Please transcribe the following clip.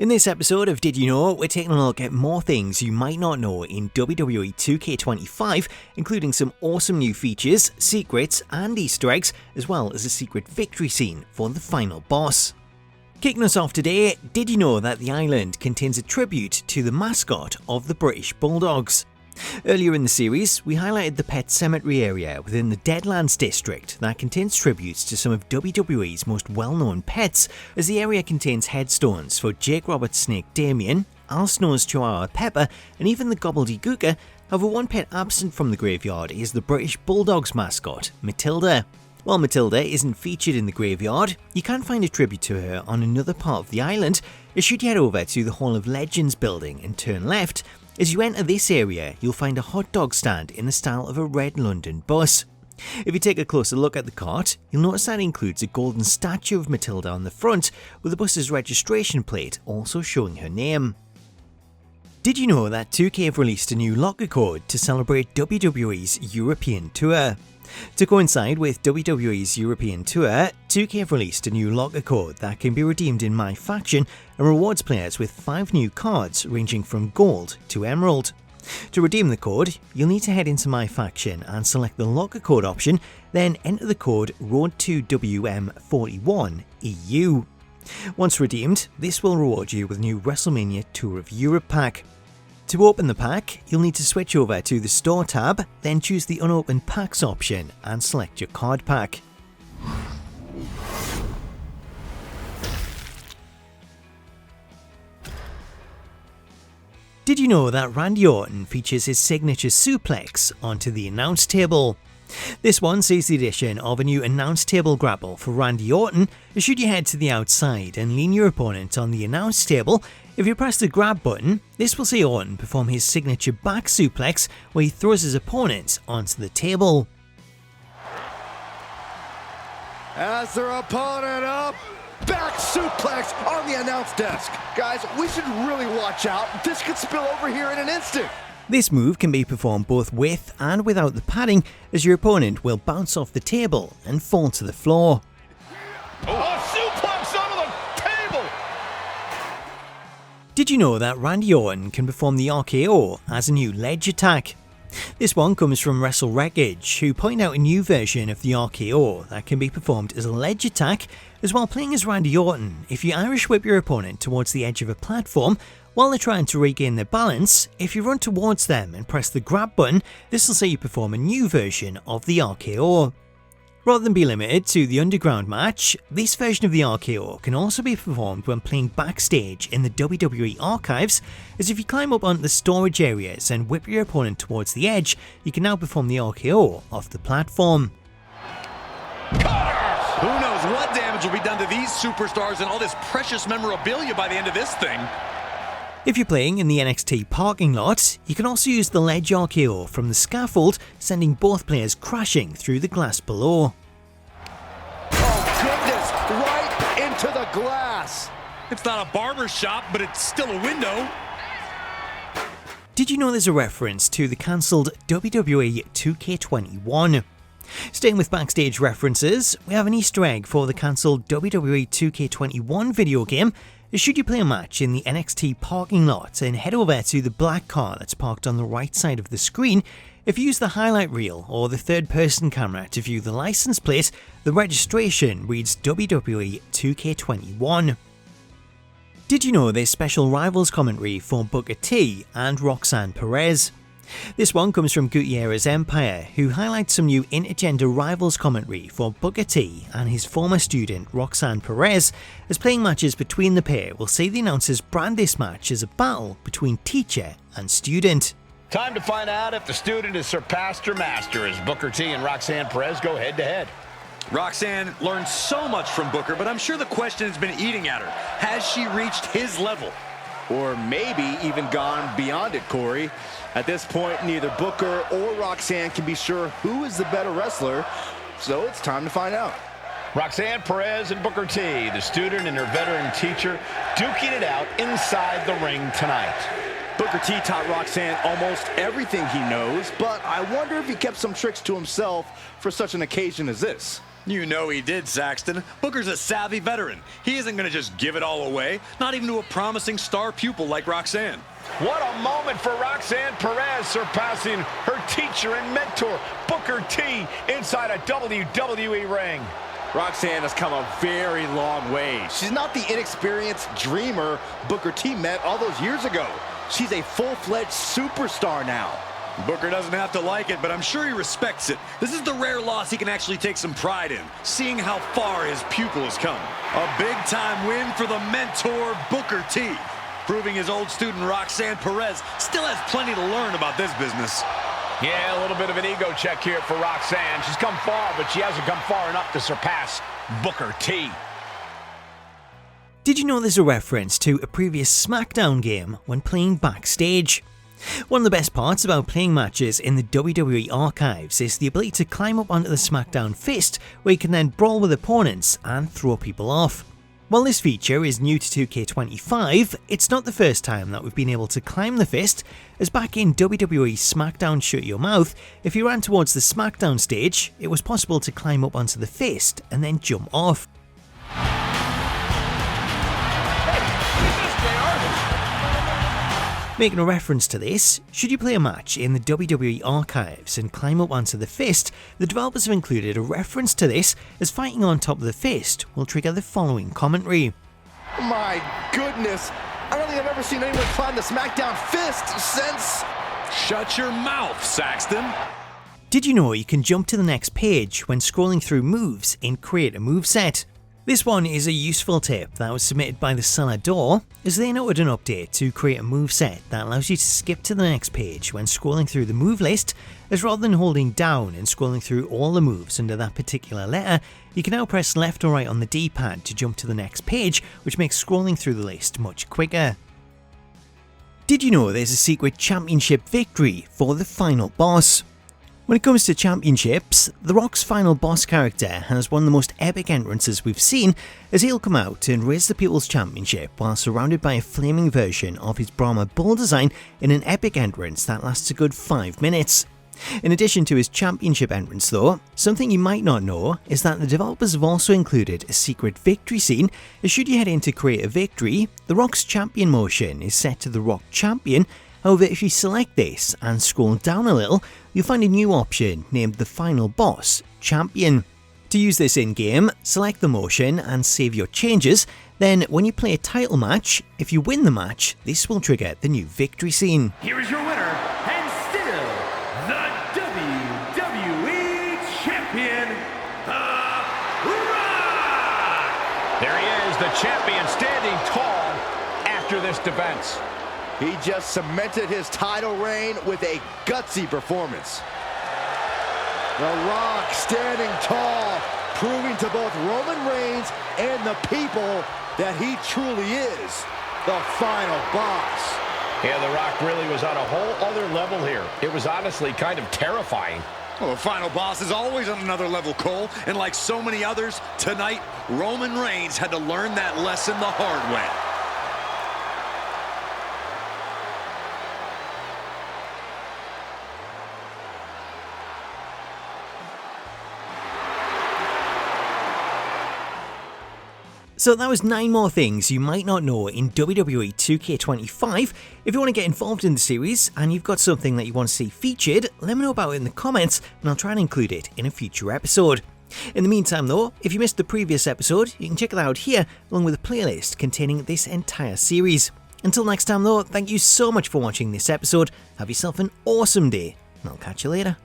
In this episode of Did You Know, we're taking a look at more things you might not know in WWE 2K25, including some awesome new features, secrets and Easter eggs, as well as a secret victory scene for the final boss. Kicking us off today, did you know that the island contains a tribute to the mascot of the British Bulldogs? Earlier in the series, we highlighted the pet cemetery area within the Deadlands district that contains tributes to some of WWE's most well-known pets, as the area contains headstones for Jake Roberts' Snake Damien, Al Snow's Chihuahua Pepper, and even the Gobbledygooker. However, one pet absent from the graveyard is the British Bulldogs mascot, Matilda. While Matilda isn't featured in the graveyard, you can find a tribute to her on another part of the island, as should you head over to the Hall of Legends building and turn left. As you enter this area, you'll find a hot dog stand in the style of a red London bus. If you take a closer look at the cart, you'll notice that it includes a golden statue of Matilda on the front, with the bus's registration plate also showing her name. Did you know that 2K have released a new locker code to celebrate WWE's European Tour? To coincide with WWE's European Tour, 2K have released a new locker code that can be redeemed in MyFaction and rewards players with 5 new cards ranging from Gold to Emerald. To redeem the code, you'll need to head into MyFaction and select the locker code option, then enter the code ROAD2WM41EU. Once redeemed, this will reward you with a new WrestleMania Tour of Europe pack. To open the pack, you'll need to switch over to the Store tab, then choose the Unopened Packs option and select your card pack. Did you know that Randy Orton features his signature suplex onto the announce table? This one sees the addition of a new announce table grapple for Randy Orton. Should you head to the outside and lean your opponent on the announce table, if you press the grab button, this will see Orton perform his signature back suplex where he throws his opponent onto the table. As their opponent up, back suplex on the announce desk. Guys, we should really watch out. This could spill over here in an instant. This move can be performed both with and without the padding, as your opponent will bounce off the table and fall to the floor. Suplex onto the table! Did you know that Randy Orton can perform the RKO as a new ledge attack? This one comes from Wrestle Wreckage, who point out a new version of the RKO that can be performed as a ledge attack, as while playing as Randy Orton, if you Irish whip your opponent towards the edge of a platform, while they're trying to regain their balance, if you run towards them and press the grab button, this will see you perform a new version of the RKO. Rather than be limited to the underground match, this version of the RKO can also be performed when playing backstage in the WWE archives, as if you climb up onto the storage areas and whip your opponent towards the edge, you can now perform the RKO off the platform. Who knows what damage will be done to these superstars and all this precious memorabilia by the end of this thing. If you're playing in the NXT parking lot, you can also use the ledge RKO from the scaffold, sending both players crashing through the glass below. Oh goodness, right into the glass. It's not a barber shop, but it's still a window. Did you know there's a reference to the cancelled WWE 2K21? Staying with backstage references, we have an Easter egg for the cancelled WWE 2K21 video game. Should you play a match in the NXT parking lot and head over to the black car that's parked on the right side of the screen, if you use the highlight reel or the third-person camera to view the license plate, the registration reads WWE 2K21. Did you know there's special Rivals commentary for Booker T and Roxanne Perez? This one comes from Gutierrez Empire, who highlights some new Intergender Rivals commentary for Booker T and his former student Roxanne Perez, as playing matches between the pair will see the announcers brand this match as a battle between teacher and student. Time to find out if the student has surpassed her master as Booker T and Roxanne Perez go head-to-head. Roxanne learned so much from Booker, but I'm sure the question has been eating at her. Has she reached his level? Or maybe even gone beyond it, Corey. At this point, neither Booker or Roxanne can be sure who is the better wrestler, so it's time to find out. Roxanne Perez and Booker T, the student and her veteran teacher, duking it out inside the ring tonight. Booker T taught Roxanne almost everything he knows, but I wonder if he kept some tricks to himself for such an occasion as this. You know he did, Saxton. Booker's a savvy veteran. He isn't going to just give it all away, not even to a promising star pupil like Roxanne. What a moment for Roxanne Perez, surpassing her teacher and mentor, Booker T, inside a WWE ring. Roxanne has come a very long way. She's not the inexperienced dreamer Booker T met all those years ago. She's a full-fledged superstar now. Booker doesn't have to like it, but I'm sure he respects it. This is the rare loss he can actually take some pride in, seeing how far his pupil has come. A big-time win for the mentor, Booker T, proving his old student Roxanne Perez still has plenty to learn about this business. Yeah, a little bit of an ego check here for Roxanne. She's come far, but she hasn't come far enough to surpass Booker T. Did you know there's a reference to a previous Smackdown game when playing backstage? One of the best parts about playing matches in the WWE archives is the ability to climb up onto the Smackdown fist, where you can then brawl with opponents and throw people off. While this feature is new to 2K25, it's not the first time that we've been able to climb the fist, as back in WWE Smackdown Shut Your Mouth, if you ran towards the Smackdown stage, it was possible to climb up onto the fist and then jump off. Making a reference to this, should you play a match in the WWE archives and climb up onto the fist, the developers have included a reference to this, as fighting on top of the fist will trigger the following commentary. My goodness, I don't think I've ever seen anyone climb the Smackdown fist since... Shut your mouth, Saxton. Did you know you can jump to the next page when scrolling through moves in Create a Moveset? This one is a useful tip that was submitted by the seller Door, as they noted an update to Create a Moveset that allows you to skip to the next page when scrolling through the move list, as rather than holding down and scrolling through all the moves under that particular letter, you can now press left or right on the D-pad to jump to the next page, which makes scrolling through the list much quicker. Did you know there's a secret championship victory for the final boss? When it comes to championships, The Rock's final boss character has one of the most epic entrances we've seen, as he'll come out and raise the People's Championship while surrounded by a flaming version of his Brahma Bull design in an epic entrance that lasts a good 5 minutes. In addition to his championship entrance though, something you might not know is that the developers have also included a secret victory scene, as should you head in to create a victory, The Rock's champion motion is set to The Rock Champion. However, if you select this and scroll down a little, you'll find a new option named the Final Boss Champion. To use this in-game, select the motion and save your changes, then when you play a title match, if you win the match, this will trigger the new victory scene. Here is your winner, and still the WWE Champion, The Rock! There he is, the champion, standing tall after this defense. He just cemented his title reign with a gutsy performance. The Rock standing tall, proving to both Roman Reigns and the people that he truly is the final boss. Yeah, The Rock really was on a whole other level here. It was honestly kind of terrifying. Well, the final boss is always on another level, Cole, and like so many others, tonight, Roman Reigns had to learn that lesson the hard way. So that was 9 more things you might not know in WWE 2K25. If you want to get involved in the series and you've got something that you want to see featured, let me know about it in the comments and I'll try and include it in a future episode. In the meantime though, if you missed the previous episode, you can check it out here along with a playlist containing this entire series. Until next time though, thank you so much for watching this episode, have yourself an awesome day, and I'll catch you later.